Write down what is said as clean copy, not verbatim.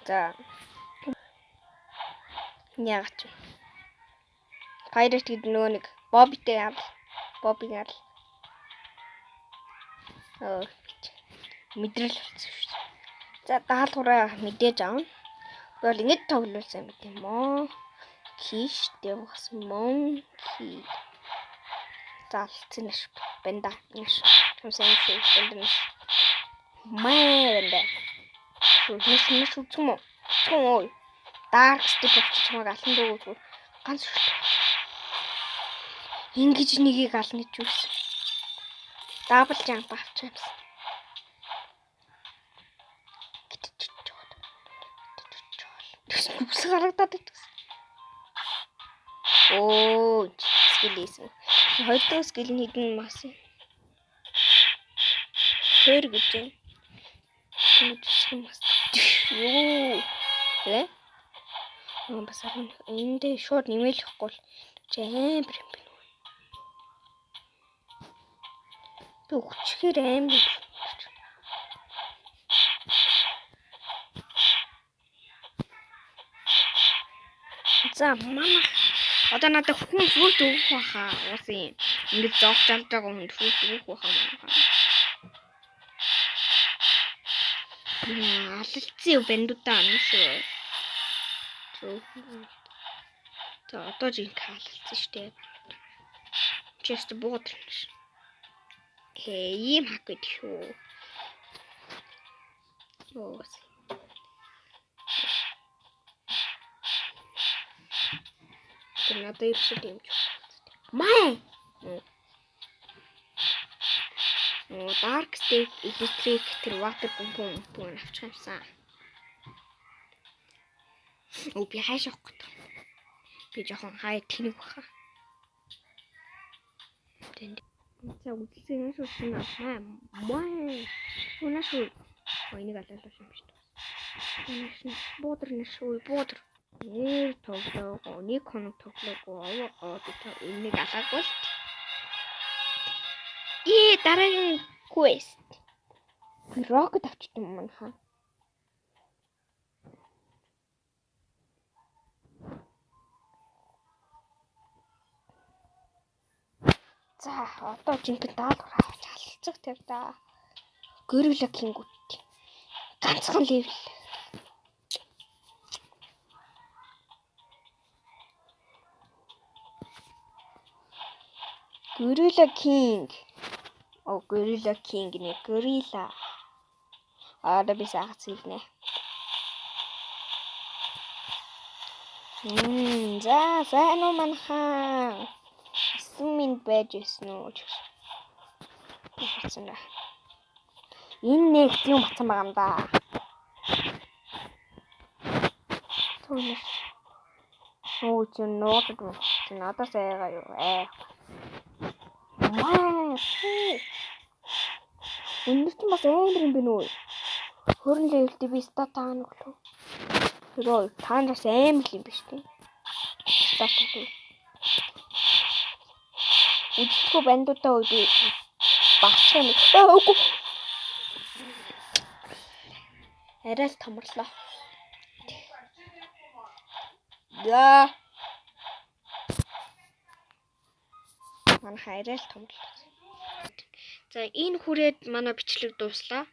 За. Яагаад ч. Pirate гэдэг нөгөө нэг Bobby-тэй яа. Bobby гал. Мэдрэл болсон шүү дээ. За даалгавраа мэдээж аавна. Бол ингэж тоглуулсан мэт юм аа. Киштэй бас монки. Залцнаш бэнда нэш. Хамсан шүү бэндэнш. Бэнда. Нэш үцгэн үү? Ой. Dark step авчиж маг алан дуугүй. Ганц шүү. Ингэж нэгийг ална гэж үсэн. Double jump авчихсан. Үс гарагдаад байсан. Оо, скил хийсэн. Хоёр дахь скил нь хідэн мас. Хэр гэж юм. Түнчсэн мас. Юу. Лэ? Бас энд шууд нэмэлэхгүй л амар юм бэ. Төгчхэр амар. За мама одоо надад хүн фрут өгөх байхаа. Уусын ингэж зогж алж байгаа хүн фрут өгөх байхаа маа. Алилцсан бэндүүдээ анна шүү. За одоо жинк алилцсан штэ. Чест буудрч. Ийм хаг гэж шүү. Оос. Надад ирсэн юм ч. Маа. Dark Step Electric тэр water pump авчих юмсан. Би хаашаа авах гэдэг. Би жоохон хай тэнэг баха. Тэнд. За үзсэн шүү шинэ. Маа. Унашгүй. Энийг алуулах юм биш үү? Унаш. Буудр нэшгүй буудр. тоглоого. Нэг хоног тоглоого. Би та энийг алаагүй. Дараагийн quest. Rocket авчдаг юм маань хаа. За одоо жинхэнэ даалгавар авч алцах тэр да. Gorilla King үт. Ганцхан левел. Gorilla King. Gorilla King нэ Gorilla. Да би сагц хэлнэ. За сайн уу манхан. Сумын байж эсэн үү? Энэ нэг юм батсан байгаа юм да. Түүнээс. Чи нуудаг уу? Чи надаас айгаа юу? Өнөрч бас амар юм бэ нүү. Хөрөн левелтэй би стат таана өглөө. Тэрөө таанаас амар юм биш үү? Стат туу. Үдсгүй бандуудаа үгүй. Багчаа юм. Үгүй. Арай л томрлоо. За. Манай хайрал томрлоо. За энэ хүрээд манай бичлэг дууслаа.